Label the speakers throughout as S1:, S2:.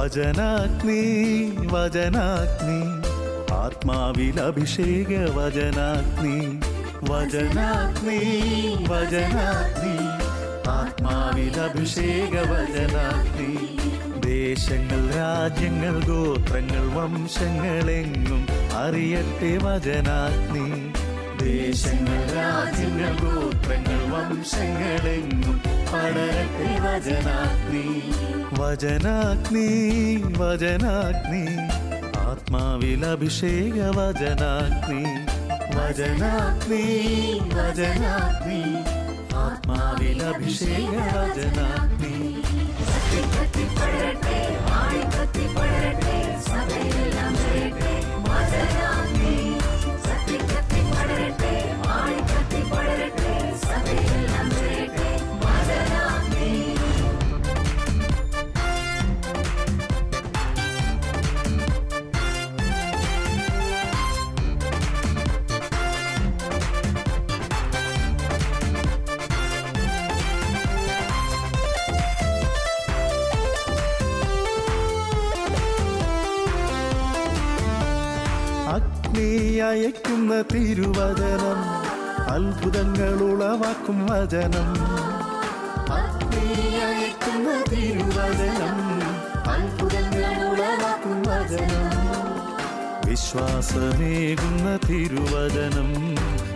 S1: വചനാഗ്നി വചനാഗ്നി ആത്മാവിൽ അഭിഷേക വചനാഗ്നി വചനാഗ്നി വചനാഗ്നി ആത്മാവിൽ അഭിഷേക വചനാഗ്നി ദേശങ്ങൾ രാജ്യങ്ങൾ ഗോത്രങ്ങൾ വംശങ്ങളെങ്ങും അറിയട്ടെ വചനാഗ്നി ദേശങ്ങൾ രാജ്യങ്ങൾ ഗോത്രങ്ങൾ വംശങ്ങളെങ്ങും പടരട്ടെ വചനാഗ്നി വചനാഗ്നി വചനാഗ്നി ആത്മാവിൽ അഭിഷേക വചനാഗ്നി വചനാഗ്നി വചനാഗ്നി ആത്മാവിൽ അഭിഷേക വചനാഗ്നി അഗ്നി അയക്കുന്ന തിരുവചനം അത്ഭുതങ്ങൾ ഉളവാക്കും വചനം അഗ്നി അയക്കുന്ന തിരുവചനം അത്ഭുതങ്ങൾ ഉളവാക്കും വചനം വിശ്വാസമേകുന്ന തിരുവചനം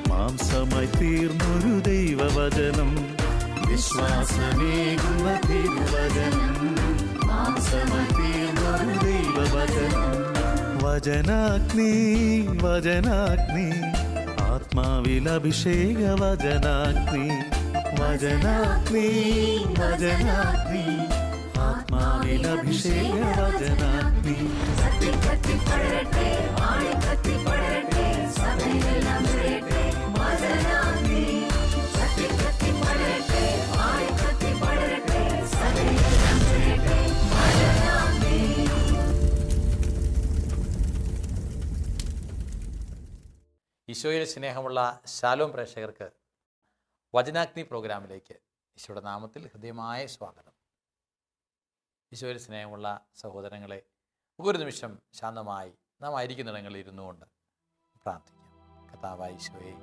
S1: മാംസമായി തീർന്നൊരു ദൈവവചനം വിശ്വാസമേകുന്ന തിരുവചനം മാംസമായി തീർന്നൊരു ദൈവവചനം വചനാഗ്നി വചനാഗ്നി ആത്മാവിൽ അഭിഷേക വചനാഗ്നി വചനാഗ്നി വചനാഗ്നി ആത്മാവിൽ അഭിഷേക വചനാഗ്നി
S2: ഈശോയിൽ സ്നേഹമുള്ള ശാലോം പ്രേക്ഷകർക്ക് വചനാഗ്നി പ്രോഗ്രാമിലേക്ക് ഈശോയുടെ നാമത്തിൽ ഹൃദ്യമായ സ്വാഗതം. ഈശോയിൽ സ്നേഹമുള്ള സഹോദരങ്ങളെ, ഒരു നിമിഷം ശാന്തമായി നാം ആയിരിക്കുന്നിടങ്ങളിൽ ഇരുന്നു കൊണ്ട് പ്രാർത്ഥിക്കാം. കർത്താവായ ഈശോയെ,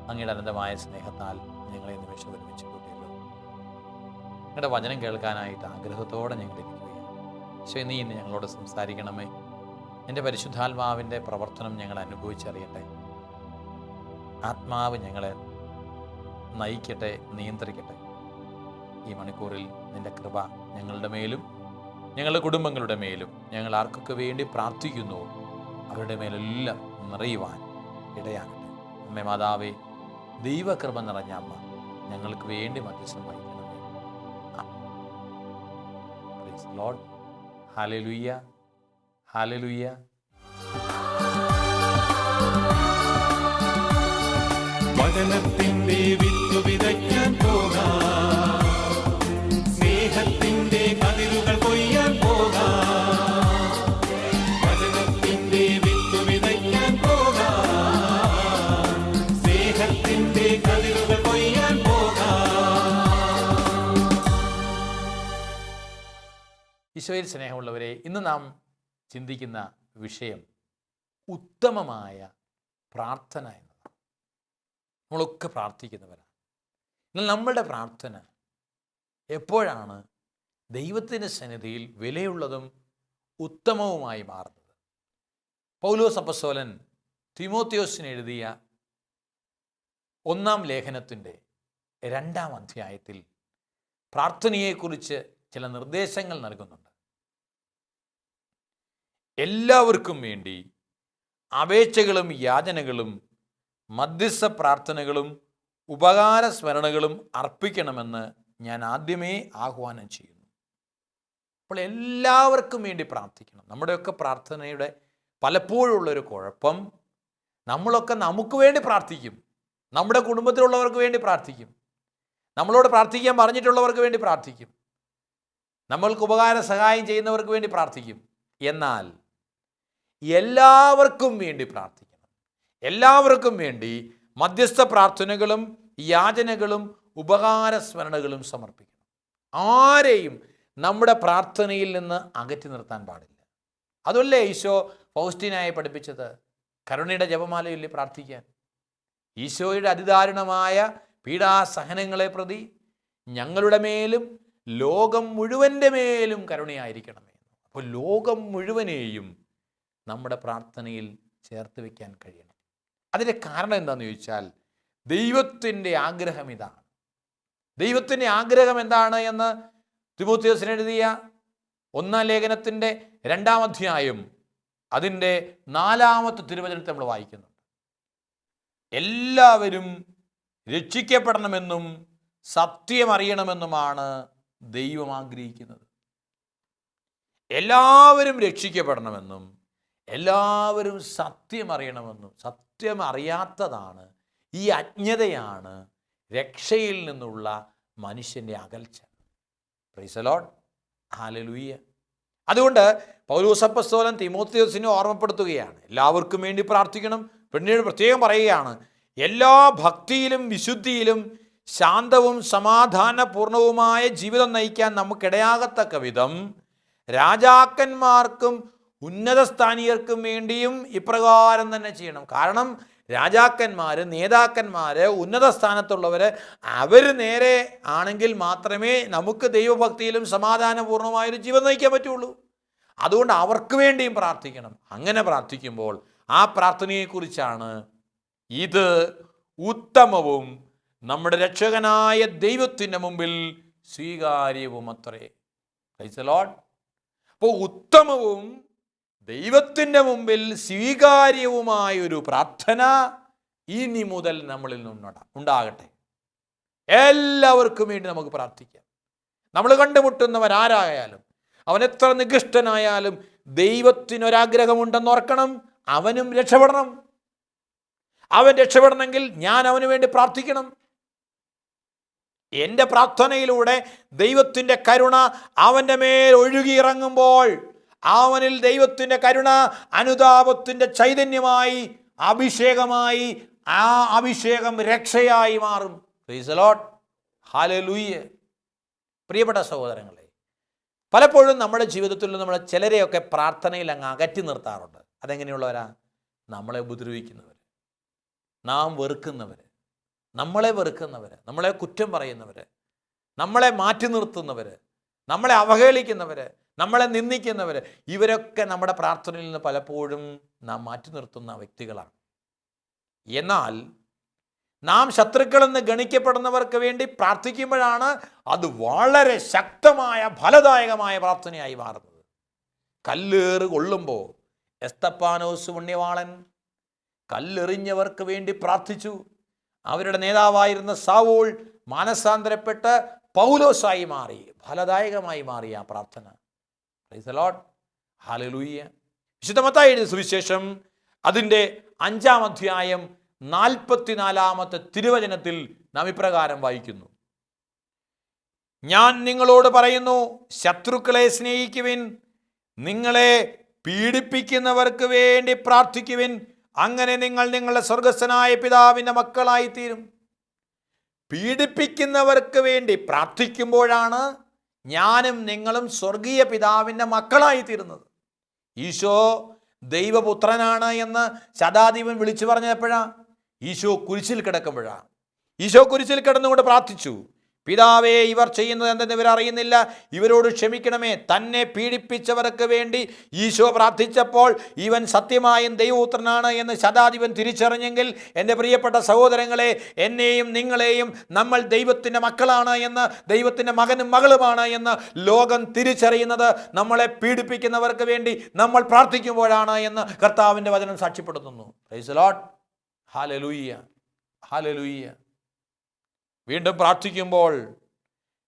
S2: അങ്ങയുടെ അനന്തമായ സ്നേഹത്താൽ ഞങ്ങളെ നിമിഷം ഒരുമിച്ച് കൂട്ടിയല്ലോ. നിങ്ങളുടെ വചനം കേൾക്കാനായിട്ട് ആഗ്രഹത്തോടെ ഞങ്ങളിരിക്കുകയാണ്. ഈശോയെ, നീ ഇന്ന് ഞങ്ങളോട് സംസാരിക്കണമേ. എൻ്റെ പരിശുദ്ധാത്മാവിൻ്റെ പ്രവർത്തനം ഞങ്ങൾ അനുഭവിച്ചറിയട്ടെ. ആത്മാവ് ഞങ്ങളെ നയിക്കട്ടെ, നിയന്ത്രിക്കട്ടെ. ഈ മണിക്കൂറിൽ നിൻ്റെ കൃപ ഞങ്ങളുടെ മേലും ഞങ്ങളുടെ കുടുംബങ്ങളുടെ മേലും ഞങ്ങൾ ആർക്കൊക്കെ വേണ്ടി പ്രാർത്ഥിക്കുന്നു അവരുടെ മേലെല്ലാം നിറയുവാൻ ഇടയാകട്ടെ. അമ്മേ മാതാവേ, ദൈവകൃപ നിറഞ്ഞ അമ്മ, ഞങ്ങൾക്ക് വേണ്ടി മധ്യസ്ഥം വഹിക്കണമേ. Praise the lord. Hallelujah, hallelujah.
S3: വചനത്തിന്റെ വിത്ത് വിതയ്ക്കാൻ പോകാം, സ്നേഹത്തിന്റെ കതിരുകൾ കൊയ്യാൻ പോകാം. വചനത്തിന്റെ വിത്ത് വിതയ്ക്കാൻ പോകാം, സ്നേഹത്തിന്റെ കതിരുകൾ കൊയ്യാൻ പോകാം.
S2: ഈശോയിൽ സ്നേഹമുള്ളവരെ, ഇന്ന് നാം ചിന്തിക്കുന്ന വിഷയം ഉത്തമമായ പ്രാർത്ഥന എന്നതാണ്. നമ്മളൊക്കെ പ്രാർത്ഥിക്കുന്നവരാണ്. എന്നാൽ നമ്മളുടെ പ്രാർത്ഥന എപ്പോഴാണ് ദൈവത്തിൻ്റെ സന്നിധിയിൽ വിലയുള്ളതും ഉത്തമവുമായി മാറുന്നത്? പൗലോസ് അപ്പോസ്തലൻ തിമോത്തിയോസിന് എഴുതിയ 1-ാം ലേഖനത്തിൻ്റെ 2-ാം അധ്യായത്തിൽ പ്രാർത്ഥനയെക്കുറിച്ച് ചില നിർദ്ദേശങ്ങൾ നൽകുന്നുണ്ട്. എല്ലാവർക്കും വേണ്ടി അപേക്ഷകളും യാചനകളും മധ്യസ്ഥ പ്രാർത്ഥനകളും ഉപകാര സ്മരണകളും അർപ്പിക്കണമെന്ന് ഞാൻ ആദ്യമേ ആഹ്വാനം ചെയ്യുന്നു. അപ്പോൾ എല്ലാവർക്കും വേണ്ടി പ്രാർത്ഥിക്കണം. നമ്മുടെയൊക്കെ പ്രാർത്ഥനയുടെ പലപ്പോഴുള്ളൊരു കുഴപ്പം, നമ്മളൊക്കെ നമുക്ക് വേണ്ടി പ്രാർത്ഥിക്കും, നമ്മുടെ കുടുംബത്തിലുള്ളവർക്ക് വേണ്ടി പ്രാർത്ഥിക്കും, നമ്മളോട് പ്രാർത്ഥിക്കാൻ പറഞ്ഞിട്ടുള്ളവർക്ക് വേണ്ടി പ്രാർത്ഥിക്കും, നമ്മൾക്ക് ഉപകാര സഹായം ചെയ്യുന്നവർക്ക് വേണ്ടി പ്രാർത്ഥിക്കും. എന്നാൽ എല്ലാവർക്കും വേണ്ടി പ്രാർത്ഥിക്കണം. എല്ലാവർക്കും വേണ്ടി മധ്യസ്ഥ പ്രാർത്ഥനകളും യാചനകളും ഉപകാര സ്മരണകളും സമർപ്പിക്കണം. ആരെയും നമ്മുടെ പ്രാർത്ഥനയിൽ നിന്ന് അകറ്റി നിർത്താൻ പാടില്ല. അതല്ലേ ഈശോ ഫൗസ്റ്റീനായി പഠിപ്പിച്ചത്? കരുണയുടെ ജപമാലയില്ലേ പ്രാർത്ഥിക്കാൻ? ഈശോയുടെ അതിദാരുണമായ പീഡാസഹനങ്ങളെ പ്രതി ഞങ്ങളുടെ മേലും ലോകം മുഴുവൻ്റെ മേലും കരുണയായിരിക്കണമേ. അപ്പോൾ ലോകം മുഴുവനെയും നമ്മുടെ പ്രാർത്ഥനയിൽ ചേർത്ത് വയ്ക്കാൻ കഴിയണം. അതിൻ്റെ കാരണം എന്താണെന്ന് ചോദിച്ചാൽ, ദൈവത്തിൻ്റെ ആഗ്രഹം ഇതാണ്. ദൈവത്തിൻ്റെ ആഗ്രഹം എന്താണ് എന്ന് തിമോഥെയോസിന് എഴുതിയ 1 ലേഖനത്തിൻ്റെ 2-ാം അധ്യായം അതിൻ്റെ 4-ാമത്തെ തിരുവചനത്തെ നമ്മൾ വായിക്കുന്നുണ്ട്. എല്ലാവരും രക്ഷിക്കപ്പെടണമെന്നും സത്യം അറിയണമെന്നുമാണ് ദൈവം ആഗ്രഹിക്കുന്നത്. എല്ലാവരും രക്ഷിക്കപ്പെടണമെന്നും എല്ലാവരും സത്യം അറിയണമെന്നും. സത്യം അറിയാത്തതാണ്, ഈ അജ്ഞതയാണ് രക്ഷയിൽ നിന്നുള്ള മനുഷ്യൻ്റെ അകൽച്ച. Price the lord, hallelujah. അതുകൊണ്ട് പൗലോസ് അപ്പോസ്തലൻ തിമോഥെയോസിനെ ഓർമ്മപ്പെടുത്തുകയാണ്, എല്ലാവർക്കും വേണ്ടി പ്രാർത്ഥിക്കണം. പിന്നീട് പ്രത്യേകം പറയുകയാണ്, എല്ലാ ഭക്തിയിലും വിശുദ്ധിയിലും ശാന്തവും സമാധാനപൂർണവുമായ ജീവിതം നയിക്കാൻ നമുക്കിടയാകത്തക്ക വിധം രാജാക്കന്മാർക്കും ഉന്നത സ്ഥാനീയർക്കും വേണ്ടിയും ഇപ്രകാരം തന്നെ ചെയ്യണം. കാരണം രാജാക്കന്മാർ, നേതാക്കന്മാർ, ഉന്നത സ്ഥാനത്തുള്ളവർ, അവർ നേരെ ആണെങ്കിൽ മാത്രമേ നമുക്ക് ദൈവഭക്തിയിലും സമാധാനപൂർണ്ണമായൊരു ജീവിതം നയിക്കാൻ പറ്റുള്ളൂ. അതുകൊണ്ട് അവർക്ക് വേണ്ടിയും പ്രാർത്ഥിക്കണം. അങ്ങനെ പ്രാർത്ഥിക്കുമ്പോൾ ആ പ്രാർത്ഥനയെക്കുറിച്ചാണ്, ഇത് ഉത്തമവും നമ്മുടെ രക്ഷകനായ ദൈവത്തിൻ്റെ മുമ്പിൽ സ്വീകാര്യവും അത്രേ. Price the Lord. അപ്പോൾ ഉത്തമവും ദൈവത്തിൻ്റെ മുമ്പിൽ സ്വീകാര്യവുമായൊരു പ്രാർത്ഥന ഇനി മുതൽ നമ്മളിൽ ഉണ്ടാകട്ടെ. എല്ലാവർക്കും വേണ്ടി നമുക്ക് പ്രാർത്ഥിക്കാം. നമ്മൾ കണ്ടുമുട്ടുന്നവരാരായാലും, അവൻ എത്ര നികൃഷ്ടനായാലും ദൈവത്തിനൊരാഗ്രഹമുണ്ടെന്ന് ഓർക്കണം. അവനും രക്ഷപ്പെടണം. അവൻ രക്ഷപ്പെടണമെങ്കിൽ ഞാൻ അവന് വേണ്ടി പ്രാർത്ഥിക്കണം. എൻ്റെ പ്രാർത്ഥനയിലൂടെ ദൈവത്തിൻ്റെ കരുണ അവൻ്റെ മേൽ ഒഴുകിയിറങ്ങുമ്പോൾ അവനിൽ ദൈവത്തിൻ്റെ കരുണ അനുതാപത്തിൻ്റെ ചൈതന്യമായി, അഭിഷേകമായി, ആ അഭിഷേകം രക്ഷയായി മാറും. Price the lord, hallelujah. പ്രിയപ്പെട്ട സഹോദരങ്ങളെ, പലപ്പോഴും നമ്മുടെ ജീവിതത്തിൽ നമ്മളെ ചിലരെയൊക്കെ പ്രാർത്ഥനയിൽ അങ്ങ് അകറ്റി നിർത്താറുണ്ട്. അതെങ്ങനെയുള്ളവരാ? നമ്മളെ ഉപദ്രവിക്കുന്നവർ, നാം വെറുക്കുന്നവർ, നമ്മളെ വെറുക്കുന്നവർ, നമ്മളെ കുറ്റം പറയുന്നവർ, നമ്മളെ മാറ്റി നിർത്തുന്നവർ, നമ്മളെ അവഹേളിക്കുന്നവർ, നമ്മളെ നിന്ദിക്കുന്നവർ, ഇവരൊക്കെ നമ്മുടെ പ്രാർത്ഥനയിൽ നിന്ന് പലപ്പോഴും നാം മാറ്റി നിർത്തുന്ന വ്യക്തികളാണ്. എന്നാൽ നാം ശത്രുക്കളെന്ന് ഗണിക്കപ്പെടുന്നവർക്ക് വേണ്ടി പ്രാർത്ഥിക്കുമ്പോഴാണ് അത് വളരെ ശക്തമായ ഫലദായകമായ പ്രാർത്ഥനയായി മാറുന്നത്. കല്ലേറ് കൊള്ളുമ്പോൾ എസ്തപ്പാനോസ് പുണ്യവാളൻ കല്ലെറിഞ്ഞവർക്ക് വേണ്ടി പ്രാർത്ഥിച്ചു. അവരുടെ നേതാവായിരുന്ന സാവൂൾ മാനസാന്തരപ്പെട്ട് പൗലോസായി മാറി. ഫലദായകമായി മാറി ആ പ്രാർത്ഥന. Price the lord, hallelujah. വിശുദ്ധ മത്തായി എഴുതിയ സുവിശേഷം അതിൻ്റെ 5-ാം അധ്യായം 44-ാമത്തെ തിരുവചനത്തിൽ നാം ഇപ്രകാരം വായിക്കുന്നു, ഞാൻ നിങ്ങളോട് പറയുന്നു, ശത്രുക്കളെ സ്നേഹിക്കുവിൻ, നിങ്ങളെ പീഡിപ്പിക്കുന്നവർക്ക് വേണ്ടി പ്രാർത്ഥിക്കുവിൻ, അങ്ങനെ നിങ്ങൾ നിങ്ങളുടെ സ്വർഗസ്ഥനായ പിതാവിൻ്റെ മക്കളായിത്തീരും. പീഡിപ്പിക്കുന്നവർക്ക് വേണ്ടി പ്രാർത്ഥിക്കുമ്പോഴാണ് ഞാനും നിങ്ങളും സ്വർഗീയ പിതാവിൻ്റെ മക്കളായിത്തീരുന്നത്. ഈശോ ദൈവപുത്രനാണ് എന്ന് ശതാധിപൻ വിളിച്ചു പറഞ്ഞപ്പോഴാണ്, ഈശോ കുരിശിൽ കിടക്കുമ്പോഴാണ്. ഈശോ കുരിശിൽ കിടന്നുകൊണ്ട് പ്രാർത്ഥിച്ചു, പിതാവേ, ഇവർ ചെയ്യുന്നത് എന്തെന്ന് ഇവർ അറിയുന്നില്ല, ഇവരോട് ക്ഷമിക്കണമേ. തന്നെ പീഡിപ്പിച്ചവർക്ക് വേണ്ടി ഈശോ പ്രാർത്ഥിച്ചപ്പോൾ ഇവൻ സത്യമായും ദൈവപുത്രനാണ് എന്ന് ശതാധിപൻ തിരിച്ചറിഞ്ഞെങ്കിൽ, എൻ്റെ പ്രിയപ്പെട്ട സഹോദരങ്ങളെ, എന്നെയും നിങ്ങളെയും നമ്മൾ ദൈവത്തിൻ്റെ മക്കളാണ് എന്ന്, ദൈവത്തിൻ്റെ മകനും മകളുമാണ് എന്ന് ലോകം തിരിച്ചറിയുന്നത് നമ്മളെ പീഡിപ്പിക്കുന്നവർക്ക് വേണ്ടി നമ്മൾ പ്രാർത്ഥിക്കുമ്പോഴാണ് എന്ന് കർത്താവിൻ്റെ വചനം സാക്ഷ്യപ്പെടുത്തുന്നു. Price the lord, hallelujah, hallelujah. വീണ്ടും പ്രാർത്ഥിക്കുമ്പോൾ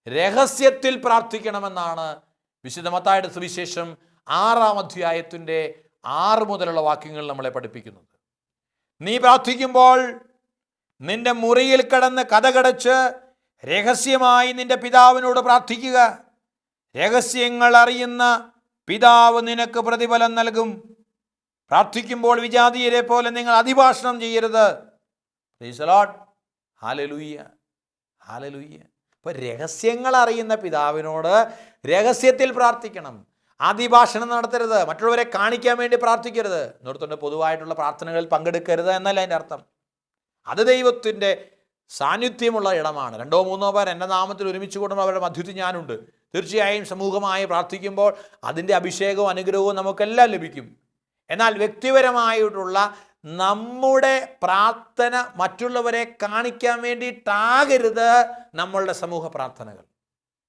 S2: രഹസ്യത്തിൽ പ്രാർത്ഥിക്കണമെന്നാണ് വിശുദ്ധ മത്തായിയുടെ സുവിശേഷം 6-ാം അധ്യായത്തിൻ്റെ 6 മുതലുള്ള വാക്യങ്ങൾ നമ്മളെ പഠിപ്പിക്കുന്നത്. നീ പ്രാർത്ഥിക്കുമ്പോൾ നിന്റെ മുറിയിൽ കിടന്ന് കതകടച്ച് രഹസ്യമായി നിന്റെ പിതാവിനോട് പ്രാർത്ഥിക്കുക. രഹസ്യങ്ങൾ അറിയുന്ന പിതാവ് നിനക്ക് പ്രതിഫലം നൽകും. പ്രാർത്ഥിക്കുമ്പോൾ വിജാതീയരെ പോലെ നിങ്ങൾ അതിഭാഷണം ചെയ്യരുത്. Price the lord, hallelujah, hallelujah. അപ്പോൾ രഹസ്യങ്ങൾ അറിയുന്ന പിതാവിനോട് രഹസ്യത്തിൽ പ്രാർത്ഥിക്കണം. ആദിഭാഷണം നടത്തരുത്, മറ്റുള്ളവരെ കാണിക്കാൻ വേണ്ടി പ്രാർത്ഥിക്കരുത്. എന്നോർത്തുകൊണ്ട് പൊതുവായിട്ടുള്ള പ്രാർത്ഥനകളിൽ പങ്കെടുക്കരുത് എന്നല്ല അതിൻ്റെ അർത്ഥം. അത് ദൈവത്തിൻ്റെ സാന്നിധ്യമുള്ള ഇടമാണ്. 2-3 പേർ എൻ്റെ നാമത്തിൽ ഒരുമിച്ച് കൂടുമ്പോൾ അവരുടെ മധ്യത്തിൽ ഞാനുണ്ട്. തീർച്ചയായും സമൂഹമായി പ്രാർത്ഥിക്കുമ്പോൾ അതിൻ്റെ അഭിഷേകവും അനുഗ്രഹവും നമുക്കെല്ലാം ലഭിക്കും. എന്നാൽ വ്യക്തിപരമായിട്ടുള്ള നമ്മുടെ പ്രാർത്ഥന മറ്റുള്ളവരെ കാണിക്കാൻ വേണ്ടിയിട്ടാകരുത് നമ്മളുടെ സമൂഹ പ്രാർത്ഥനകൾ.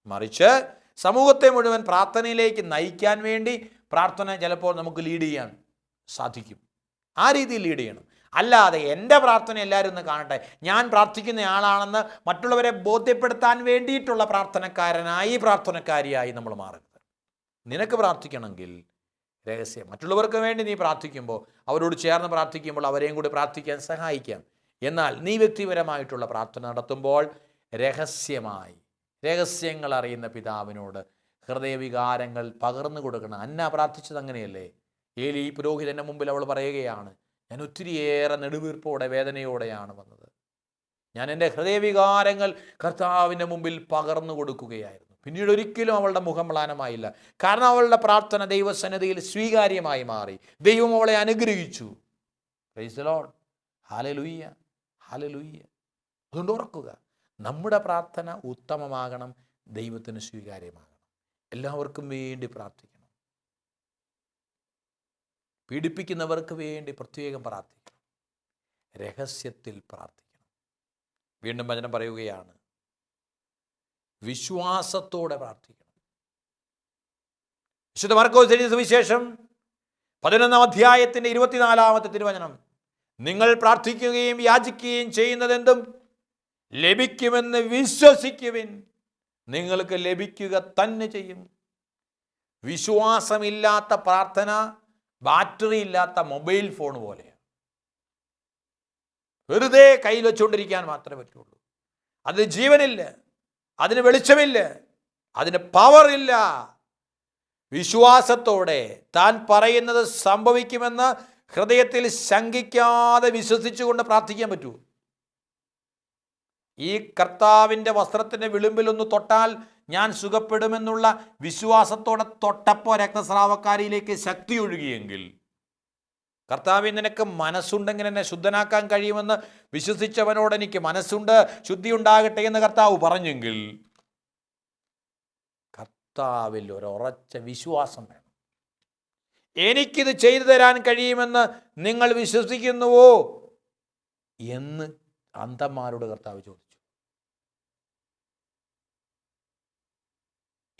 S2: മറിച്ച് സമൂഹത്തെ മുഴുവൻ പ്രാർത്ഥനയിലേക്ക് നയിക്കാൻ വേണ്ടി പ്രാർത്ഥന ചിലപ്പോൾ നമുക്ക് ലീഡ് ചെയ്യാൻ സാധിക്കും. ആ രീതിയിൽ ലീഡ് ചെയ്യണം. അല്ലാതെ എൻ്റെ പ്രാർത്ഥന എല്ലാവരും ഒന്ന് കാണട്ടെ, ഞാൻ പ്രാർത്ഥിക്കുന്നയാളാണെന്ന് മറ്റുള്ളവരെ ബോധ്യപ്പെടുത്താൻ വേണ്ടിയിട്ടുള്ള പ്രാർത്ഥനക്കാരിയായി നമ്മൾ മാറരുത്. നിനക്ക് പ്രാർത്ഥിക്കണമെങ്കിൽ രഹസ്യം. മറ്റുള്ളവർക്ക് വേണ്ടി നീ പ്രാർത്ഥിക്കുമ്പോൾ, അവരോട് ചേർന്ന് പ്രാർത്ഥിക്കുമ്പോൾ അവരെയും കൂടി പ്രാർത്ഥിക്കാൻ സഹായിക്കാം. എന്നാൽ നീ വ്യക്തിപരമായിട്ടുള്ള പ്രാർത്ഥന നടത്തുമ്പോൾ രഹസ്യമായി, രഹസ്യങ്ങൾ അറിയുന്ന പിതാവിനോട് ഹൃദയവികാരങ്ങൾ പകർന്നു കൊടുക്കണം. അന്ന പ്രാർത്ഥിച്ചത് അങ്ങനെയല്ലേ? ഏലി പുരോഹിതൻ്റെ മുമ്പിൽ അവൾ പറയുകയാണ്, ഞാൻ ഒത്തിരിയേറെ നെടുവീർപ്പോടെ വേദനയോടെയാണ് വന്നത്. ഞാൻ എൻ്റെ ഹൃദയവികാരങ്ങൾ കർത്താവിൻ്റെ മുമ്പിൽ പകർന്നു കൊടുക്കുകയായിരുന്നു. പിന്നീട് ഒരിക്കലും അവളുടെ മുഖം മ്ലാനമായില്ല. കാരണം അവളുടെ പ്രാർത്ഥന ദൈവസന്നിധിയിൽ സ്വീകാര്യമായി മാറി. ദൈവം അവളെ അനുഗ്രഹിച്ചു. Price the lord. Hallelujah, hallelujah. അതുകൊണ്ട് ഓർക്കുക, നമ്മുടെ പ്രാർത്ഥന ഉത്തമമാകണം, ദൈവത്തിന് സ്വീകാര്യമാകണം. എല്ലാവർക്കും വേണ്ടി പ്രാർത്ഥിക്കണം. പീഡിപ്പിക്കുന്നവർക്ക് വേണ്ടി പ്രത്യേകം പ്രാർത്ഥിക്കണം. രഹസ്യത്തിൽ പ്രാർത്ഥിക്കണം. വീണ്ടും വചനം പറയുകയാണ്, വിശ്വാസത്തോടെ പ്രാർത്ഥിക്കണം. വിശുദ്ധ മർക്കോസ് എഴുതിയ സുവിശേഷം 11-ാം അധ്യായത്തിൻ്റെ 24-ാമത്തെ തിരുവചനം, നിങ്ങൾ പ്രാർത്ഥിക്കുകയും യാചിക്കുകയും ചെയ്യുന്നതെന്തും ലഭിക്കുമെന്ന് വിശ്വസിക്കുവിൻ, നിങ്ങൾക്ക് ലഭിക്കുക തന്നെ ചെയ്യും. വിശ്വാസമില്ലാത്ത പ്രാർത്ഥന ബാറ്ററി ഇല്ലാത്ത മൊബൈൽ ഫോൺ പോലെയാണ്. വെറുതെ കയ്യിൽ വെച്ചുകൊണ്ടിരിക്കാൻ മാത്രമേ പറ്റുള്ളൂ. അതിന് ജീവനില്ല, അതിന് വെളിച്ചമില്ല, അതിന് പവറില്ല. വിശ്വാസത്തോടെ താൻ പറയുന്നത് സംഭവിക്കുമെന്ന് ഹൃദയത്തിൽ ശങ്കിക്കാതെ വിശ്വസിച്ചുകൊണ്ട് പ്രാർത്ഥിക്കാൻ പറ്റൂ. ഈ കർത്താവിൻ്റെ വസ്ത്രത്തിൻ്റെ വിളിമ്പിലൊന്ന് തൊട്ടാൽ ഞാൻ സുഖപ്പെടുമെന്നുള്ള വിശ്വാസത്തോടെ തൊട്ടപ്പോൾ രക്തസ്രാവക്കാരിയിലേക്ക് ശക്തി ഒഴുകിയെങ്കിൽ, കർത്താവിൽ നിനക്ക് മനസ്സുണ്ടെങ്കിൽ എന്നെ ശുദ്ധനാക്കാൻ കഴിയുമെന്ന് വിശ്വസിച്ചവനോട് എനിക്ക് മനസ്സുണ്ട്, ശുദ്ധി ഉണ്ടാകട്ടെ എന്ന് കർത്താവ് പറഞ്ഞെങ്കിൽ, കർത്താവിൽ ഒരു ഉറച്ച വിശ്വാസം വേണം. എനിക്കിത് ചെയ്തു തരാൻ കഴിയുമെന്ന് നിങ്ങൾ വിശ്വസിക്കുന്നുവോ എന്ന് അന്ധന്മാരോട് കർത്താവ് ചോദിച്ചു.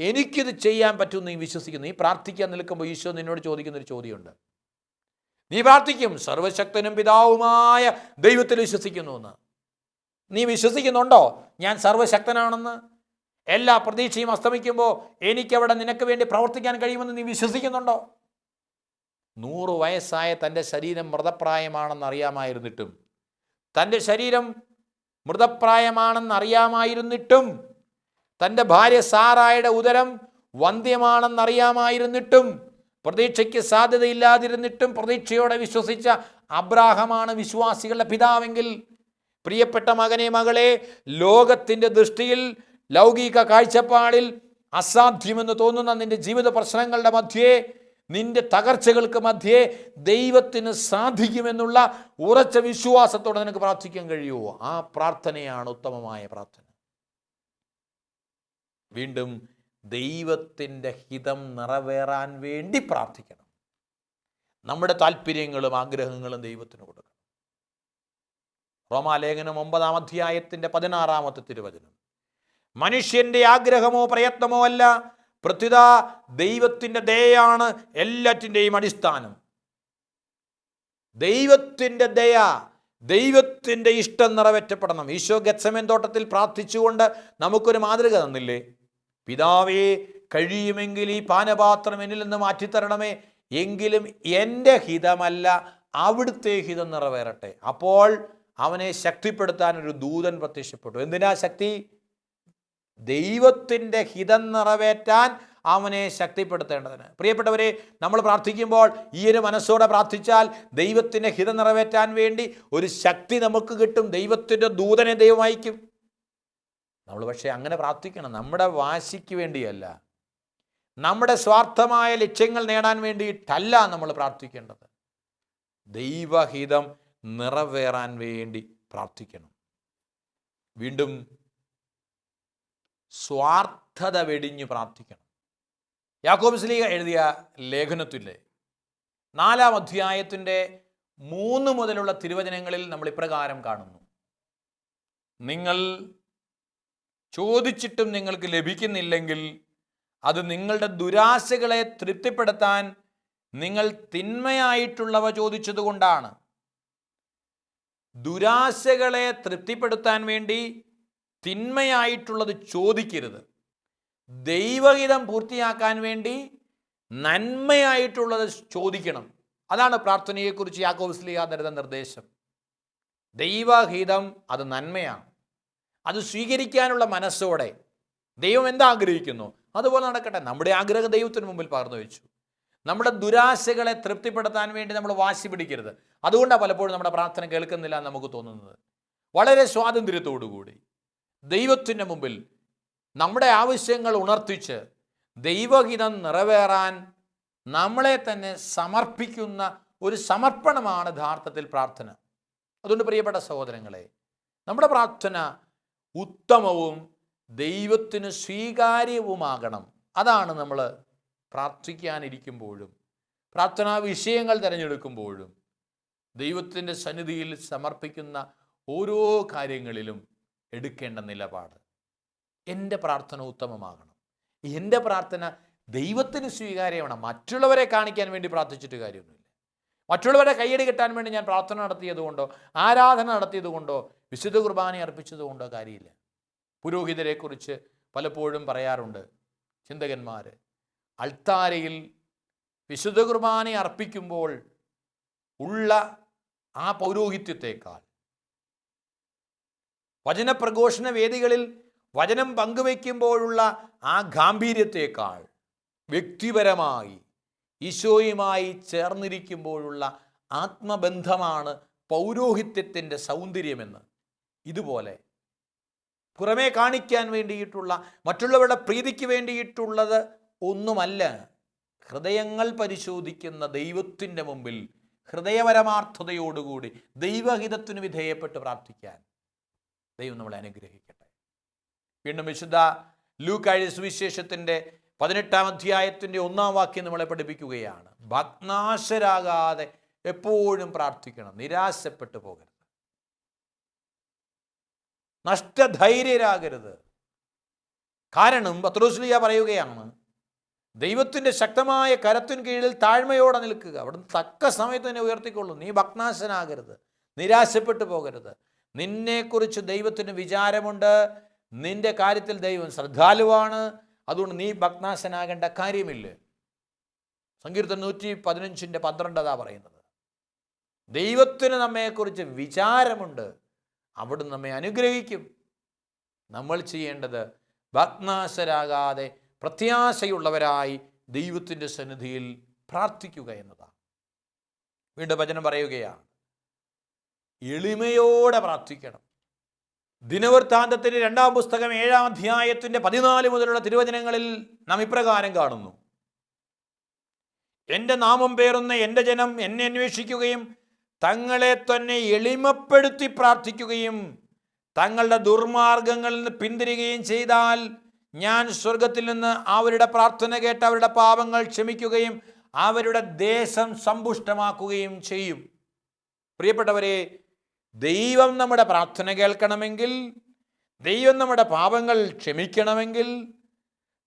S2: എനിക്കിത് ചെയ്യാൻ പറ്റുമെന്ന് നീ വിശ്വസിക്കുന്നു. നീ പ്രാർത്ഥിക്കാൻ നിൽക്കുമ്പോൾ ഈശോ നിന്നോട് ചോദിക്കുന്നൊരു ചോദ്യമുണ്ട്. നീ പ്രാർത്ഥിക്കും, സർവശക്തനും പിതാവുമായ ദൈവത്തിൽ വിശ്വസിക്കുന്നു എന്ന്. നീ വിശ്വസിക്കുന്നുണ്ടോ ഞാൻ സർവശക്തനാണെന്ന്? എല്ലാ പ്രതീക്ഷയും അസ്തമിക്കുമ്പോൾ എനിക്കവിടെ നിനക്ക് വേണ്ടി പ്രവർത്തിക്കാൻ കഴിയുമെന്ന് നീ വിശ്വസിക്കുന്നുണ്ടോ? 100 വയസ്സായ തൻ്റെ ശരീരം മൃതപ്രായമാണെന്ന് അറിയാമായിരുന്നിട്ടും, തൻ്റെ ശരീരം മൃതപ്രായമാണെന്നറിയാമായിരുന്നിട്ടും, തൻ്റെ ഭാര്യ സാറായുടെ ഉദരം വന്ധ്യമാണെന്നറിയാമായിരുന്നിട്ടും, പ്രതീക്ഷയ്ക്ക് സാധ്യതയില്ലാതിരുന്നിട്ടും പ്രതീക്ഷയോടെ വിശ്വസിച്ച അബ്രാഹമാണ് വിശ്വാസികളുടെ പിതാവെങ്കിൽ, പ്രിയപ്പെട്ട മകനെ, മകളെ, ലോകത്തിൻ്റെ ദൃഷ്ടിയിൽ, ലൗകിക കാഴ്ചപ്പാടിൽ അസാധ്യമെന്ന് തോന്നുന്ന നിൻ്റെ ജീവിത പ്രശ്നങ്ങളുടെ മധ്യേ, നിന്റെ തകർച്ചകൾക്ക് മധ്യേ ദൈവത്തിന് സാധിക്കുമെന്നുള്ള ഉറച്ച വിശ്വാസത്തോടെ നിനക്ക് പ്രാർത്ഥിക്കാൻ കഴിയുമോ? ആ പ്രാർത്ഥനയാണ് ഉത്തമമായ പ്രാർത്ഥന. വീണ്ടും ദൈവത്തിൻ്റെ ഹിതം നിറവേറാൻ വേണ്ടി പ്രാർത്ഥിക്കണം. നമ്മുടെ താല്പര്യങ്ങളും ആഗ്രഹങ്ങളും ദൈവത്തിന് കൊടുക്കണം. റോമാലേഖനം 9-ാം അധ്യായത്തിൻ്റെ 16-ാമത്തെ തിരുവചനം, മനുഷ്യൻ്റെ ആഗ്രഹമോ പ്രയത്നമോ അല്ല, പ്രത്യുത ദൈവത്തിൻ്റെ ദയയാണ് എല്ലാറ്റിൻ്റെയും അടിസ്ഥാനം. ദൈവത്തിൻ്റെ ദയ, ദൈവത്തിൻ്റെ ഇഷ്ടം നിറവേറ്റപ്പെടണം. ഈശോ ഗെത്സമേൻ തോട്ടത്തിൽ പ്രാർത്ഥിച്ചുകൊണ്ട് നമുക്കൊരു മാതൃക തന്നില്ലേ? പിതാവേ, കഴിയുമെങ്കിൽ ഈ പാനപാത്രം എന്നിൽ നിന്ന് മാറ്റിത്തരണമേ, എങ്കിലും എൻ്റെ ഹിതമല്ല അവിടുത്തെ ഹിതം നിറവേറട്ടെ. അപ്പോൾ അവനെ ശക്തിപ്പെടുത്താൻ ഒരു ദൂതൻ പ്രത്യക്ഷപ്പെട്ടു. എന്തിനാ ശക്തി? ദൈവത്തിൻ്റെ ഹിതം നിറവേറ്റാൻ അവനെ ശക്തിപ്പെടുത്തേണ്ടതിന്. പ്രിയപ്പെട്ടവരെ, നമ്മൾ പ്രാർത്ഥിക്കുമ്പോൾ ഈ ഒരു മനസ്സോടെ പ്രാർത്ഥിച്ചാൽ ദൈവത്തിൻ്റെ ഹിതം നിറവേറ്റാൻ വേണ്ടി ഒരു ശക്തി നമുക്ക് കിട്ടും. ദൈവത്തിൻ്റെ ദൂതനെ ദൈവം അയക്കും. നമ്മൾ പക്ഷേ അങ്ങനെ പ്രാർത്ഥിക്കണം, നമ്മുടെ വാശിക്ക് വേണ്ടിയല്ല, നമ്മുടെ സ്വാർത്ഥമായ ലക്ഷ്യങ്ങൾ നേടാൻ വേണ്ടിയിട്ടല്ല നമ്മൾ പ്രാർത്ഥിക്കേണ്ടത്. ദൈവഹിതം നിറവേറാൻ വേണ്ടി പ്രാർത്ഥിക്കണം. വീണ്ടും സ്വാർത്ഥത വെടിഞ്ഞ് പ്രാർത്ഥിക്കണം. യാക്കോബ് ശ്ലീഹ എഴുതിയ ലേഖനത്തിലെ 4-ാം അധ്യായത്തിൻ്റെ 3 മുതലുള്ള തിരുവചനങ്ങളിൽ നമ്മൾ ഇപ്രകാരം കാണുന്നു: നിങ്ങൾ ചോദിച്ചിട്ടും നിങ്ങൾക്ക് ലഭിക്കുന്നില്ലെങ്കിൽ അത് നിങ്ങളുടെ ദുരാശകളെ തൃപ്തിപ്പെടുത്താൻ നിങ്ങൾ തിന്മയായിട്ടുള്ളവ ചോദിച്ചതുകൊണ്ടാണ്. ദുരാശകളെ തൃപ്തിപ്പെടുത്താൻ വേണ്ടി തിന്മയായിട്ടുള്ളത് ചോദിക്കരുത്. ദൈവഹിതം പൂർത്തിയാക്കാൻ വേണ്ടി നന്മയായിട്ടുള്ളത് ചോദിക്കണം. അതാണ് പ്രാർത്ഥനയെക്കുറിച്ച് യാക്കോബ് ശ്ലീഹ തരുന്ന നിർദ്ദേശം. ദൈവഹിതം അത് നന്മയാണ്. അത് സ്വീകരിക്കാനുള്ള മനസ്സോടെ ദൈവം എന്താഗ്രഹിക്കുന്നു അതുപോലെ നടക്കട്ടെ. നമ്മുടെ ആഗ്രഹം ദൈവത്തിന് മുമ്പിൽ പകർന്നു വെച്ചു. നമ്മുടെ ദുരാശകളെ തൃപ്തിപ്പെടുത്താൻ വേണ്ടി നമ്മൾ വാശി പിടിക്കരുത്. അതുകൊണ്ടാണ് പലപ്പോഴും നമ്മുടെ പ്രാർത്ഥന കേൾക്കുന്നില്ല എന്ന് നമുക്ക് തോന്നുന്നത്. വളരെ സ്വാതന്ത്ര്യത്തോടുകൂടി ദൈവത്തിൻ്റെ മുമ്പിൽ നമ്മുടെ ആവശ്യങ്ങൾ ഉണർത്തിച്ച് ദൈവഹിതം നിറവേറാൻ നമ്മളെ തന്നെ സമർപ്പിക്കുന്ന ഒരു സമർപ്പണമാണ് യഥാർത്ഥത്തിൽ പ്രാർത്ഥന. അതുകൊണ്ട് പ്രിയപ്പെട്ട സഹോദരങ്ങളെ, നമ്മുടെ പ്രാർത്ഥന ഉത്തമവും ദൈവത്തിന് സ്വീകാര്യവുമാകണം. അതാണ് നമ്മൾ പ്രാർത്ഥിക്കാനിരിക്കുമ്പോഴും പ്രാർത്ഥനാ വിഷയങ്ങൾ തിരഞ്ഞെടുക്കുമ്പോഴും ദൈവത്തിൻ്റെ സന്നിധിയിൽ സമർപ്പിക്കുന്ന ഓരോ കാര്യങ്ങളിലും എടുക്കേണ്ട നിലപാട്. എൻ്റെ പ്രാർത്ഥന ഉത്തമമാകണം. എൻ്റെ പ്രാർത്ഥന ദൈവത്തിന് സ്വീകാര്യമാണ്. മറ്റുള്ളവരെ കാണിക്കാൻ വേണ്ടി പ്രാർത്ഥിച്ചിട്ട് കാര്യമൊന്നുമില്ല. മറ്റുള്ളവരെ കയ്യടി കിട്ടാൻ വേണ്ടി ഞാൻ പ്രാർത്ഥന നടത്തിയതുകൊണ്ടോ ആരാധന നടത്തിയതുകൊണ്ടോ വിശുദ്ധ കുർബാന അർപ്പിച്ചതുകൊണ്ടോ കാര്യമില്ല. പുരോഹിതരെക്കുറിച്ച് പലപ്പോഴും പറയാറുണ്ട് ചിന്തകന്മാർ, അൾത്താരയിൽ വിശുദ്ധ കുർബാന അർപ്പിക്കുമ്പോൾ ഉള്ള ആ പൗരോഹിത്യത്തെക്കാൾ, വചനപ്രഘോഷണ വേദികളിൽ വചനം പങ്കുവയ്ക്കുമ്പോഴുള്ള ആ ഗാംഭീര്യത്തെക്കാൾ വ്യക്തിപരമായി ഈശോയുമായി ചേർന്നിരിക്കുമ്പോഴുള്ള ആത്മബന്ധമാണ് പൗരോഹിത്യത്തിൻ്റെ സൗന്ദര്യമെന്ന്. ഇതുപോലെ പുറമേ കാണിക്കാൻ വേണ്ടിയിട്ടുള്ള മറ്റുള്ളവരുടെ പ്രീതിക്ക് വേണ്ടിയിട്ടുള്ളത് ഒന്നുമല്ല. ഹൃദയങ്ങൾ പരിശോധിക്കുന്ന ദൈവത്തിൻ്റെ മുമ്പിൽ ഹൃദയപരമാർത്ഥതയോടുകൂടി ദൈവഹിതത്തിന് വിധേയപ്പെട്ട് പ്രാർത്ഥിക്കാൻ ദൈവം നമ്മളെ അനുഗ്രഹിക്കട്ടെ. വീണ്ടും വിശുദ്ധ ലൂക്കായുടെ സുവിശേഷത്തിൻ്റെ 18-ാം അധ്യായത്തിൻ്റെ 1-ാം വാക്യം നമ്മളെ പഠിപ്പിക്കുകയാണ്: ഭഗ്നാശരാകാതെ എപ്പോഴും പ്രാർത്ഥിക്കണം, നിരാശപ്പെട്ടു പോകരുത്, നഷ്ടധൈര്യരാകരുത്. കാരണം പത്രോസ്ലീഹ പറയുകയാണ്, ദൈവത്തിൻ്റെ ശക്തമായ കരത്തിൻ കീഴിൽ താഴ്മയോടെ നിൽക്കുക, അവിടുന്ന് തക്ക സമയത്ത് തന്നെ ഉയർത്തിക്കൊള്ളും. നീ ഭഗ്നാശനാകരുത്, നിരാശപ്പെട്ടു പോകരുത്. നിന്നെക്കുറിച്ച് ദൈവത്തിന് വിചാരമുണ്ട്, നിന്റെ കാര്യത്തിൽ ദൈവം ശ്രദ്ധാലുവാണ്. അതുകൊണ്ട് നീ ഭഗ്നാശനാകേണ്ട കാര്യമില്ല. സങ്കീർത്തനം 115:12 അതാ പറയുന്നത്. ദൈവത്തിന് നമ്മെക്കുറിച്ച് വിചാരമുണ്ട്, അവിടുന്ന് നമ്മെ അനുഗ്രഹിക്കും. നമ്മൾ ചെയ്യേണ്ടത് ഭഗ്നാശരാകാതെ പ്രത്യാശയുള്ളവരായി ദൈവത്തിൻ്റെ സന്നിധിയിൽ പ്രാർത്ഥിക്കുക എന്നതാണ്. വീണ്ടും വചനം പറയുകയാണ്, എളിമയോടെ പ്രാർത്ഥിക്കണം. ദിനവൃത്താന്തത്തിൻ്റെ 2-ാം പുസ്തകം 7-ാം അധ്യായത്തിൻ്റെ 14 മുതലുള്ള തിരുവചനങ്ങളിൽ നാം ഇപ്രകാരം കാണുന്നു: എൻ്റെ നാമം പേറുന്ന എൻ്റെ ജനം എന്നെ അന്വേഷിക്കുകയും തങ്ങളെ തന്നെ എളിമപ്പെടുത്തി പ്രാർത്ഥിക്കുകയും തങ്ങളുടെ ദുർമാർഗങ്ങളിൽ നിന്ന് പിന്തിരിയുകയും ചെയ്താൽ ഞാൻ സ്വർഗത്തിൽ നിന്ന് അവരുടെ പ്രാർത്ഥന കേട്ട് അവരുടെ പാപങ്ങൾ ക്ഷമിക്കുകയും അവരുടെ ദേശം സമ്പുഷ്ടമാക്കുകയും ചെയ്യും. പ്രിയപ്പെട്ടവരെ, ദൈവം നമ്മുടെ പ്രാർത്ഥന കേൾക്കണമെങ്കിൽ, ദൈവം നമ്മുടെ പാപങ്ങൾ ക്ഷമിക്കണമെങ്കിൽ,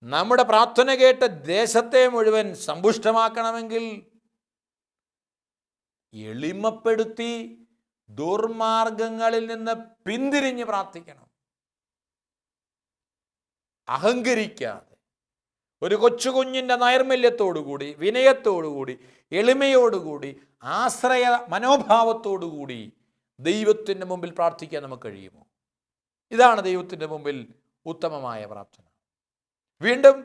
S2: നമ്മുടെ പ്രാർത്ഥന കേട്ട് ദേശത്തെ മുഴുവൻ സമ്പുഷ്ടമാക്കണമെങ്കിൽ എളിമപ്പെടുത്തി ദുർമാർഗങ്ങളിൽ നിന്ന് പിന്തിരിഞ്ഞ് പ്രാർത്ഥിക്കണം. അഹങ്കരിക്കാതെ, ഒരു കൊച്ചുകുഞ്ഞിൻ്റെ നൈർമല്യത്തോടുകൂടി, വിനയത്തോടുകൂടി, എളിമയോടുകൂടി, ആശ്രയ മനോഭാവത്തോടുകൂടി ദൈവത്തിൻ്റെ മുമ്പിൽ പ്രാർത്ഥിക്കാൻ നമുക്ക് കഴിയുമോ? ഇതാണ് ദൈവത്തിൻ്റെ മുമ്പിൽ ഉത്തമമായ പ്രാർത്ഥന. വീണ്ടും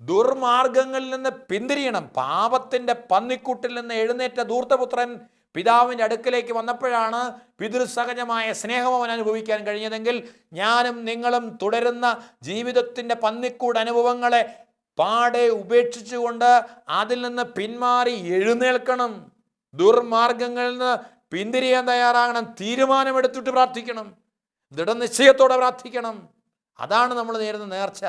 S2: ദുർമാർഗങ്ങളിൽ നിന്ന് പിന്തിരിയണം. പാപത്തിൻ്റെ പന്നിക്കൂട്ടിൽ നിന്ന് എഴുന്നേറ്റ ധൂർത്തപുത്രൻ പിതാവിൻ്റെ അടുക്കലേക്ക് വന്നപ്പോഴാണ് പിതൃസഹജമായ സ്നേഹം അവൻ അനുഭവിക്കാൻ കഴിഞ്ഞതെങ്കിൽ ഞാനും നിങ്ങളും തുടരുന്ന ജീവിതത്തിൻ്റെ പന്നിക്കൂട് അനുഭവങ്ങളെ പാടെ ഉപേക്ഷിച്ചുകൊണ്ട് അതിൽ നിന്ന് പിന്മാറി എഴുന്നേൽക്കണം. ദുർമാർഗങ്ങളിൽ നിന്ന് പിന്തിരിയാൻ തയ്യാറാകണം. തീരുമാനമെടുത്തിട്ട് പ്രാർത്ഥിക്കണം. ദൃഢനിശ്ചയത്തോടെ പ്രാർത്ഥിക്കണം. അതാണ് നമ്മൾ നേരുന്ന നേർച്ച.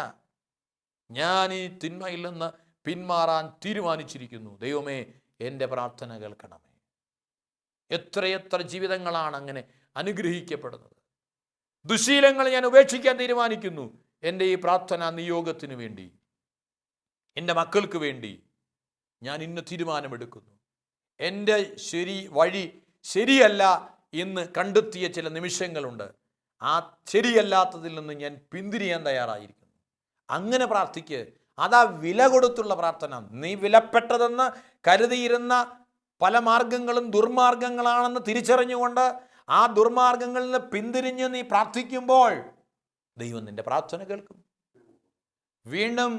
S2: ഞാൻ ഈ തിന്മയിൽ നിന്ന് പിന്മാറാൻ തീരുമാനിച്ചിരിക്കുന്നു. ദൈവമേ, എൻ്റെ പ്രാർത്ഥന കേൾക്കണമേ. എത്രയെത്ര ജീവിതങ്ങളാണ് അങ്ങനെ അനുഗ്രഹിക്കപ്പെടുന്നത്. ദുശീലങ്ങൾ ഞാൻ ഉപേക്ഷിക്കാൻ തീരുമാനിക്കുന്നു. എൻ്റെ ഈ പ്രാർത്ഥന നിയോഗത്തിന് വേണ്ടി, എൻ്റെ മക്കൾക്ക് വേണ്ടി ഞാൻ ഇന്ന് തീരുമാനമെടുക്കുന്നു. എൻ്റെ വഴി ശരിയല്ല എന്ന് കണ്ടെത്തിയ ചില നിമിഷങ്ങളുണ്ട്. ആ ശരിയല്ലാത്തതിൽ നിന്ന് ഞാൻ പിന്തിരിയാൻ തയ്യാറായിരിക്കുന്നു. അങ്ങനെ പ്രാർത്ഥിക്ക്. അതാ വില കൊടുത്തുള്ള പ്രാർത്ഥന. നീ വിലപ്പെട്ടതെന്ന് കരുതിയിരുന്ന പല മാർഗങ്ങളും ദുർമാർഗങ്ങളാണെന്ന് തിരിച്ചറിഞ്ഞുകൊണ്ട് ആ ദുർമാർഗങ്ങളിൽ നിന്ന് പിന്തിരിഞ്ഞ് നീ പ്രാർത്ഥിക്കുമ്പോൾ ദൈവം നിന്റെ പ്രാർത്ഥന കേൾക്കും. വീണ്ടും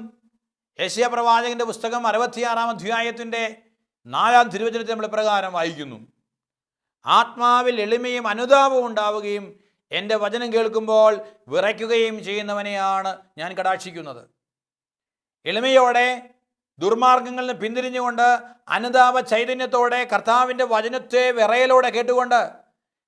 S2: യെശയ്യാ പ്രവാചകന്റെ പുസ്തകം 66-ാം അധ്യായത്തിൻ്റെ 4-ാം തിരുവചനത്തിൽ നമ്മൾ പ്രകാരം വായിക്കുന്നു: ആത്മാവിൽ എളിമയും അനുതാപവും ഉണ്ടാവുകയും എൻ്റെ വചനം കേൾക്കുമ്പോൾ വിറയ്ക്കുകയും ചെയ്യുന്നവനെയാണ് ഞാൻ കടാക്ഷിക്കുന്നത്. എളിമയോടെ ദുർമാർഗങ്ങളിൽ നിന്ന് പിന്തിരിഞ്ഞുകൊണ്ട് അനുതാപ ചൈതന്യത്തോടെ കർത്താവിൻ്റെ വചനത്തെ വിറയലോടെ കേട്ടുകൊണ്ട്,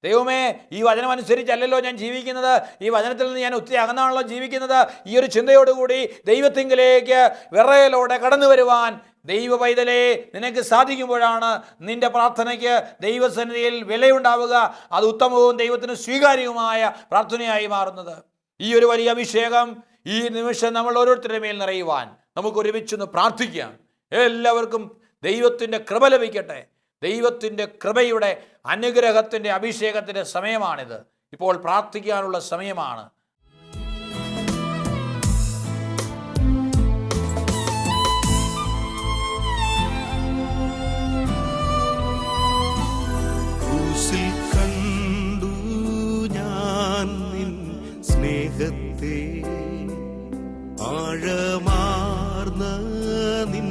S2: ദൈവമേ, ഈ വചനം അനുസരിച്ചല്ലല്ലോ ഞാൻ ജീവിക്കുന്നത്, ഈ വചനത്തിൽ നിന്ന് ഞാൻ ഒത്തിരി അകന്നാണല്ലോ ജീവിക്കുന്നത്, ഈ ഒരു ചിന്തയോടുകൂടി ദൈവത്തിങ്കിലേക്ക് വിറയലോടെ കടന്നു വരുവാൻ ദൈവ പൈതലേ നിനക്ക് സാധിക്കുമ്പോഴാണ് നിന്റെ പ്രാർത്ഥനയ്ക്ക് ദൈവസന്നിധിയിൽ വിലയുണ്ടാവുക. അത് ഉത്തമവും ദൈവത്തിന് സ്വീകാര്യവുമായ പ്രാർത്ഥനയായി മാറുന്നത്. ഈ ഒരു വലിയ അഭിഷേകം ഈ നിമിഷം നമ്മൾ ഓരോരുത്തരുടെ മേൽ നിറയുവാൻ നമുക്ക് ഒരുമിച്ചൊന്ന് പ്രാർത്ഥിക്കാം. എല്ലാവർക്കും ദൈവത്തിൻ്റെ കൃപ ലഭിക്കട്ടെ. ദൈവത്തിൻ്റെ കൃപയുടെ അനുഗ്രഹത്തിൻ്റെ അഭിഷേകത്തിൻ്റെ സമയമാണിത്. ഇപ്പോൾ പ്രാർത്ഥിക്കാനുള്ള സമയമാണ്.
S1: ക്രൂശിൽ കണ്ടു ഞാൻ നിൻ സ്നേഹത്തെ, ആഴമാർന്ന നിൻ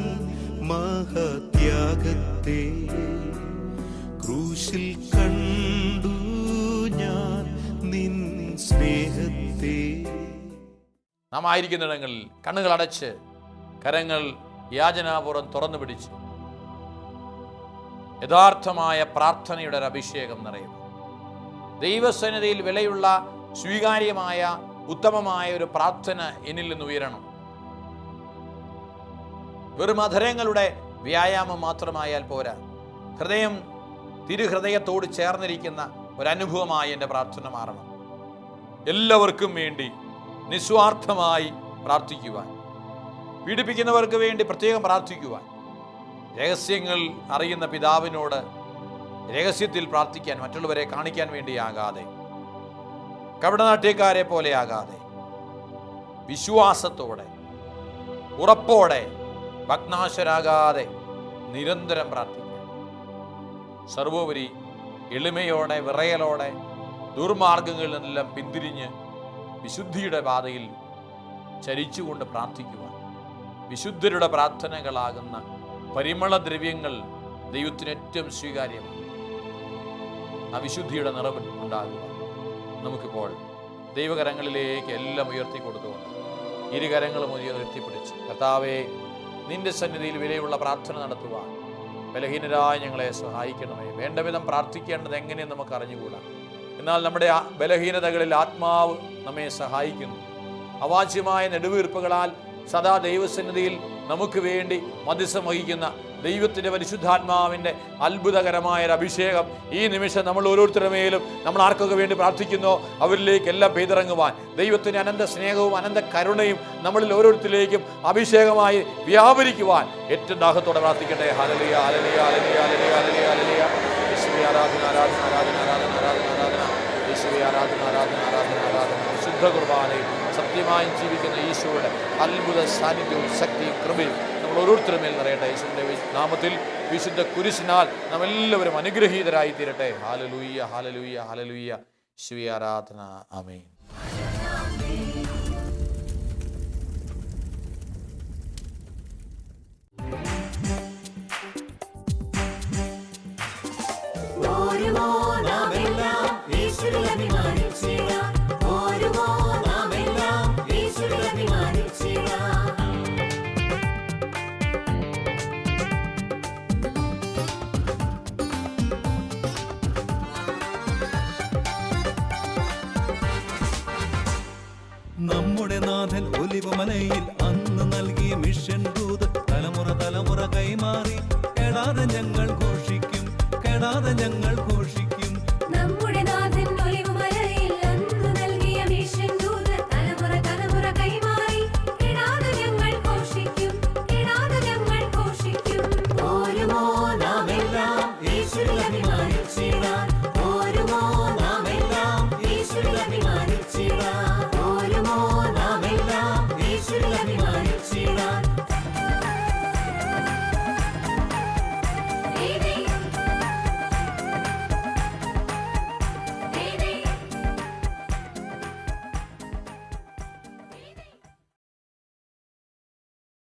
S1: മഹത്യാഗത്തെ. ക്രൂശിൽ കണ്ടു ഞാൻ നിൻ സ്നേഹത്തെ.
S2: നാം ആയിരിക്കുന്നിടങ്ങളിൽ കണ്ണുകൾ അടച്ച് കരങ്ങൾ യാചനാപൂർവ്വം തുറന്നു പിടിച്ച് യഥാർത്ഥമായ പ്രാർത്ഥനയുടെ ഒരു അഭിഷേകം നിറയും. ദൈവസന്നിധിയിൽ വിലയുള്ള സ്വീകാര്യമായ ഉത്തമമായ ഒരു പ്രാർത്ഥന എന്നിൽ നിന്ന് ഉയരണം. വെറും അധരങ്ങളുടെ വ്യായാമം മാത്രമായാൽ പോരാ. ഹൃദയം തിരുഹൃദയത്തോട് ചേർന്നിരിക്കുന്ന ഒരനുഭവമായി എൻ്റെ പ്രാർത്ഥന മാറണം. എല്ലാവർക്കും വേണ്ടി നിസ്വാർത്ഥമായി പ്രാർത്ഥിക്കുവാൻ, പീഡിപ്പിക്കുന്നവർക്ക് വേണ്ടി പ്രത്യേകം പ്രാർത്ഥിക്കുവാൻ, രഹസ്യങ്ങൾ അറിയുന്ന പിതാവിനോട് രഹസ്യത്തിൽ പ്രാർത്ഥിക്കാൻ, മറ്റുള്ളവരെ കാണിക്കാൻ വേണ്ടിയാകാതെ, കപടനാട്യക്കാരെ പോലെയാകാതെ, വിശ്വാസത്തോടെ ഉറപ്പോടെ ഭഗ്നാശരാകാതെ നിരന്തരം പ്രാർത്ഥിക്കുക. സർവോപരി എളിമയോടെ വിറയലോടെ ദുർമാർഗങ്ങളിൽ നിന്നെല്ലാം പിന്തിരിഞ്ഞ് വിശുദ്ധിയുടെ പാതയിൽ ചരിച്ചുകൊണ്ട് പ്രാർത്ഥിക്കുവാൻ, വിശുദ്ധരുടെ പ്രാർത്ഥനകളാകുന്ന പരിമളദ്രവ്യങ്ങൾ ദൈവത്തിന് ഏറ്റവും സ്വീകാര്യമാണ്. ആ വിശുദ്ധിയുടെ നിറവ് ഉണ്ടാകുക. നമുക്കിപ്പോൾ ദൈവകരങ്ങളിലേക്ക് എല്ലാം ഉയർത്തി കൊടുത്തുകൊണ്ട് ഇരുകരങ്ങളും ഉയർത്തിപ്പിടിച്ച്, കർത്താവേ, നിന്റെ സന്നിധിയിൽ വിലയുള്ള പ്രാർത്ഥന നടത്തുവാൻ ബലഹീനരായ ഞങ്ങളെ സഹായിക്കണമേ. വേണ്ട വിധം പ്രാർത്ഥിക്കേണ്ടത് എങ്ങനെയെന്ന് നമുക്ക് അറിഞ്ഞുകൂടാ. എന്നാൽ നമ്മുടെ ബലഹീനതകളിൽ ആത്മാവ് നമ്മെ സഹായിക്കുന്നു. അവാച്യമായ നെടുവീർപ്പുകളാൽ സദാ ദൈവസന്നിധിയിൽ നമുക്ക് വേണ്ടി മധ്യസ്ഥം വഹിക്കുന്ന ദൈവത്തിൻ്റെ പരിശുദ്ധാത്മാവിൻ്റെ അത്ഭുതകരമായ ഒരു അഭിഷേകം ഈ നിമിഷം നമ്മൾ ഓരോരുത്തരുടെ മേലും നമ്മൾ ആർക്കൊക്കെ വേണ്ടി പ്രാർത്ഥിക്കുന്നോ അവരിലേക്കെല്ലാം പെയ്തിറങ്ങുവാൻ ദൈവത്തിൻ്റെ അനന്ത സ്നേഹവും അനന്ത കരുണയും നമ്മളിൽ ഓരോരുത്തരിലേക്കും അഭിഷേകമായി വ്യാപരിക്കുവാൻ ഏറ്റവും ദാഹത്തോടെ പ്രാർത്ഥിക്കട്ടെ. Hallelujah, hallelujah, hallelujah, hallelujah, hallelujah, hallelujah. യേശുവേ ആരാധന, ആരാധന, ആരാധന, ആരാധന, ആരാധന, ആരാധന. യേശുവേ ആരാധന, ആരാധന, ആരാധന, ആരാധന. ശുദ്ധ കുർബാനയും സത്യമായും ജീവിക്കുന്ന ഈശോയുടെ അത്ഭുത സാന്നിധ്യവും ശക്തിയും കൃപയും നമ്മൾ ഓരോരുത്തരുടെ മേൽ നിറയട്ടെ. യേശുവിൻ്റെ നാമത്തിൽ വിശുദ്ധ കുരിശിനാൽ നാം എല്ലാവരും അനുഗ്രഹീതരായി തീരട്ടെ. Hallelujah, hallelujah, hallelujah. യേശുവേ ആരാധന. ആമേൻ.
S4: കന്യാമലയിൽ അന്ന് നൽകിയ മിഷൻ ദൂത് തലമുറ തലമുറ കൈമാറി കെടാതെ ഞങ്ങൾ ഘോഷിക്കും, കെടാതെ ഞങ്ങൾ ഘോഷിക്കും.